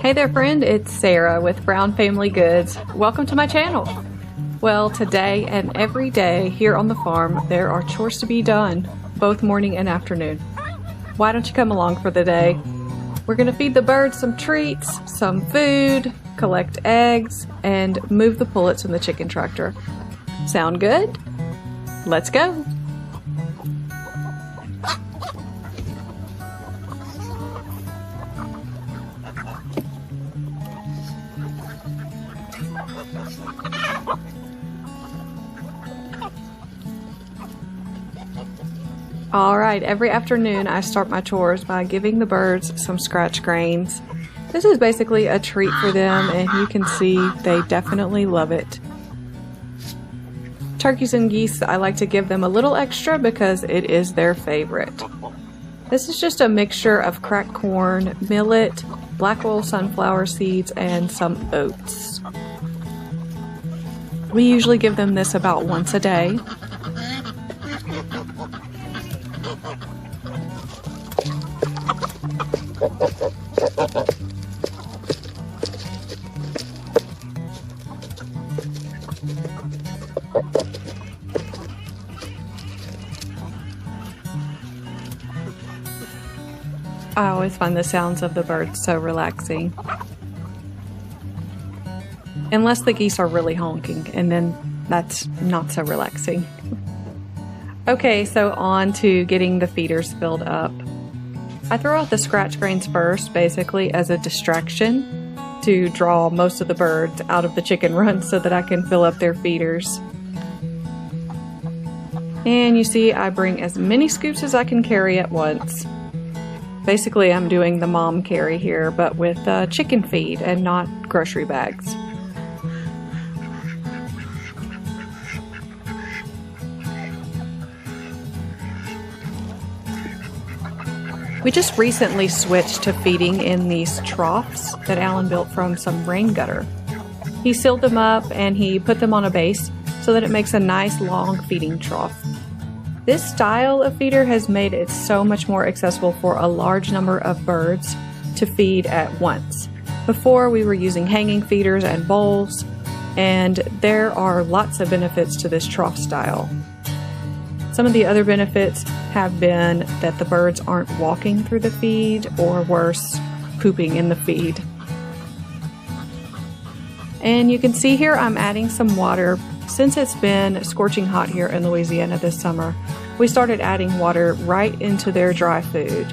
Hey there friend, it's Sarah with Brown Family Goods. Welcome to my channel. Well, today and every day here on the farm there are chores to be done, both morning and afternoon. Why don't you come along for the day? We're going to feed the birds some treats, some food, collect eggs, and move the pullets in the chicken tractor. Sound good? Let's go! Alright, every afternoon I start my chores by giving the birds some scratch grains. This is basically a treat for them, and you can see they definitely love it. Turkeys and geese, I like to give them a little extra because it is their favorite. This is just a mixture of cracked corn, millet, black oil sunflower seeds, and some oats. We usually give them this about once a day. I always find the sounds of the birds so relaxing. Unless the geese are really honking, and then that's not so relaxing. Okay, so on to getting the feeders filled up. I throw out the scratch grains first, basically as a distraction to draw most of the birds out of the chicken run so that I can fill up their feeders. And you see, I bring as many scoops as I can carry at once. Basically, I'm doing the mom carry here, but with chicken feed and not grocery bags. We just recently switched to feeding in these troughs that Alan built from some rain gutter. He sealed them up and he put them on a base so that it makes a nice long feeding trough. This style of feeder has made it so much more accessible for a large number of birds to feed at once. Before we were using hanging feeders and bowls, and there are lots of benefits to this trough style. Some of the other benefits have been that the birds aren't walking through the feed, or worse, pooping in the feed. And you can see here I'm adding some water. Since it's been scorching hot here in Louisiana this summer, we started adding water right into their dry food.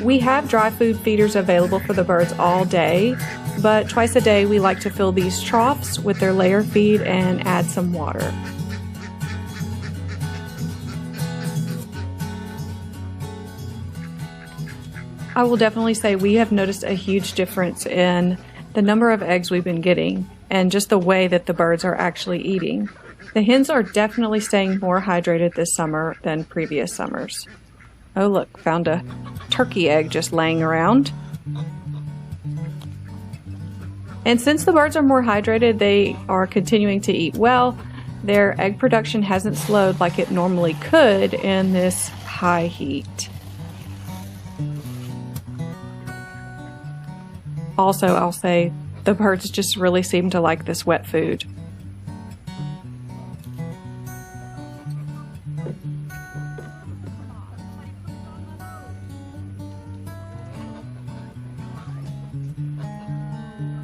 We have dry food feeders available for the birds all day, but twice a day we like to fill these troughs with their layer feed and add some water. I will definitely say we have noticed a huge difference in the number of eggs we've been getting and just the way that the birds are actually eating. The hens are definitely staying more hydrated this summer than previous summers. Oh look, found a turkey egg just laying around. And since the birds are more hydrated, they are continuing to eat well. Their egg production hasn't slowed like it normally could in this high heat. Also, I'll say the birds just really seem to like this wet food.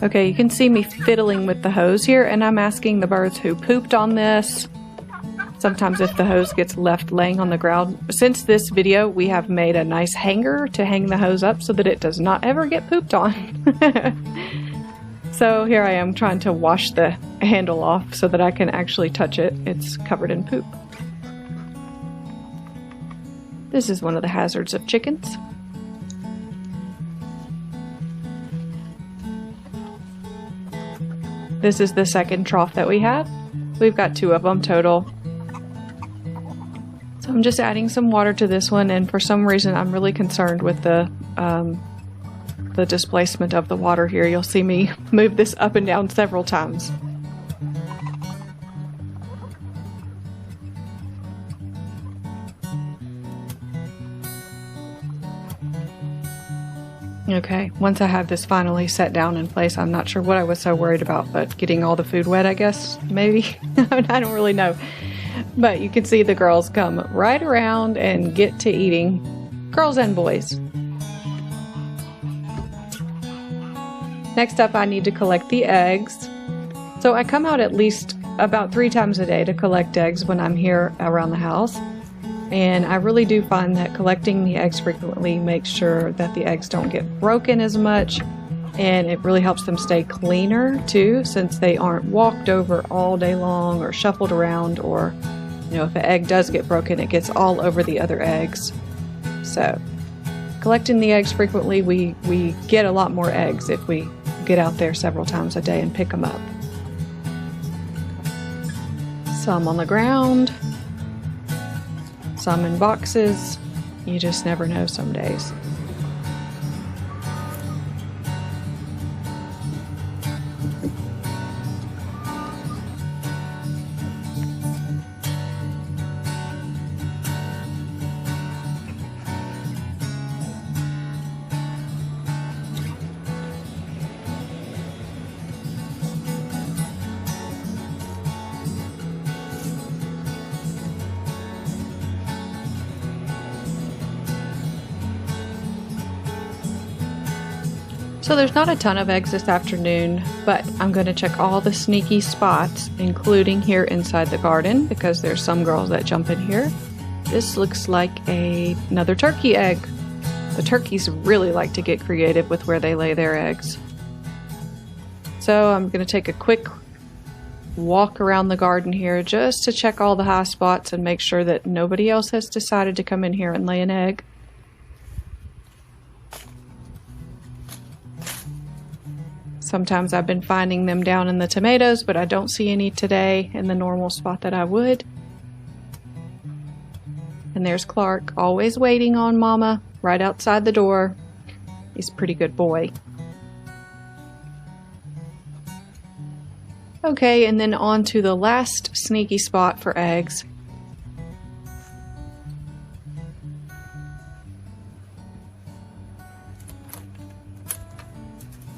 Okay, you can see me fiddling with the hose here, and I'm asking the birds who pooped on this. Sometimes if the hose gets left laying on the ground. Since this video, we have made a nice hanger to hang the hose up so that it does not ever get pooped on. So here I am trying to wash the handle off so that I can actually touch it. It's covered in poop. This is one of the hazards of chickens. This is the second trough that we have. We've got 2 of them total. So I'm just adding some water to this one, and for some reason I'm really concerned with the displacement of the water here. You'll see me move this up and down several times. Okay, once I have this finally set down in place, I'm not sure what I was so worried about, but getting all the food wet, I guess, maybe? I don't really know. But you can see the girls come right around and get to eating, girls and boys. Next up, I need to collect the eggs. So I come out at least about 3 times a day to collect eggs when I'm here around the house. And I really do find that collecting the eggs frequently makes sure that the eggs don't get broken as much, and it really helps them stay cleaner too, since they aren't walked over all day long or shuffled around, or if an egg does get broken, it gets all over the other eggs. So collecting the eggs frequently, we get a lot more eggs if we get out there several times a day and pick them up. Some on the ground, some in boxes. You just never know some days. So there's not a ton of eggs this afternoon, but I'm going to check all the sneaky spots, including here inside the garden, because there's some girls that jump in here. This looks like another turkey egg. The turkeys really like to get creative with where they lay their eggs. So I'm going to take a quick walk around the garden here just to check all the high spots and make sure that nobody else has decided to come in here and lay an egg. Sometimes I've been finding them down in the tomatoes, but I don't see any today in the normal spot that I would. And there's Clark, always waiting on Mama, right outside the door. He's a pretty good boy. Okay, and then on to the last sneaky spot for eggs.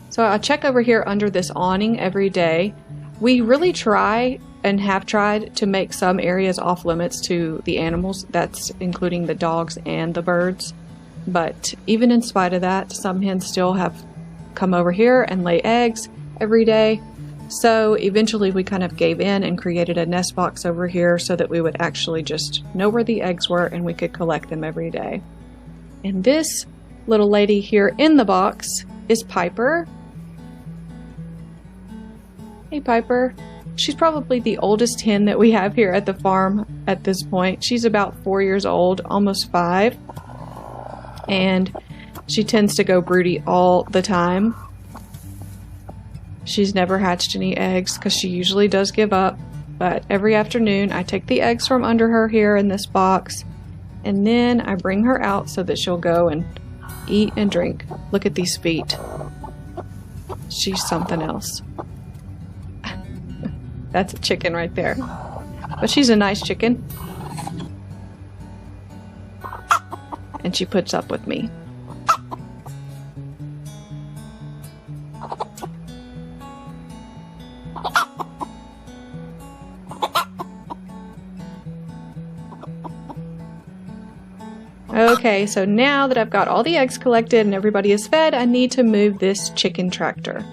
So I check over here under this awning every day. We really try and have tried to make some areas off limits to the animals. That's including the dogs and the birds. But even in spite of that, some hens still have come over here and lay eggs every day. So eventually we kind of gave in and created a nest box over here so that we would actually just know where the eggs were and we could collect them every day. And this little lady here in the box is Piper. Hey Piper. She's probably the oldest hen that we have here at the farm at this point. She's about 4 years old, almost 5. And she tends to go broody all the time. She's never hatched any eggs because she usually does give up. But every afternoon I take the eggs from under her here in this box, and then I bring her out so that she'll go and eat and drink. Look at these feet. She's something else. That's a chicken right there. But she's a nice chicken. And she puts up with me. Okay, so now that I've got all the eggs collected and everybody is fed, I need to move this chicken tractor.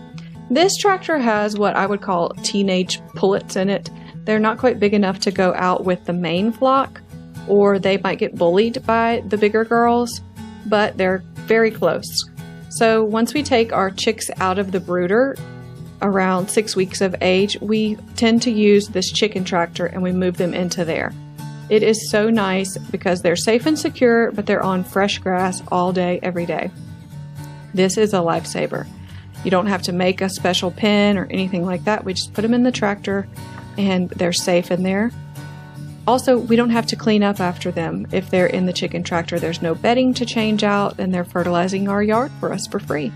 This tractor has what I would call teenage pullets in it. They're not quite big enough to go out with the main flock, or they might get bullied by the bigger girls, but they're very close. So once we take our chicks out of the brooder, around 6 weeks of age, we tend to use this chicken tractor and we move them into there. It is so nice because they're safe and secure, but they're on fresh grass all day, every day. This is a lifesaver. You don't have to make a special pen or anything like that. We just put them in the tractor and they're safe in there. Also, we don't have to clean up after them. If they're in the chicken tractor, there's no bedding to change out, and they're fertilizing our yard for us for free.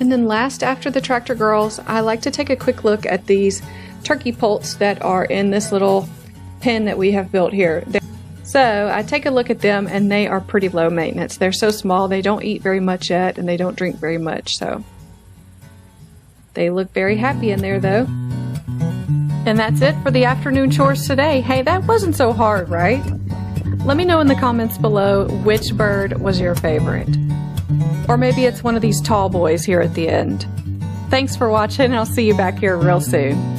And then last, after the tractor girls, I like to take a quick look at these turkey poults that are in this little pen that we have built here. So I take a look at them, and they are pretty low maintenance. They're so small, they don't eat very much yet, and they don't drink very much, so they look very happy in there though. And that's it for the afternoon chores today. Hey, that wasn't so hard, right? Let me know in the comments below which bird was your favorite. Or maybe it's one of these tall boys here at the end. Thanks for watching, and I'll see you back here real soon.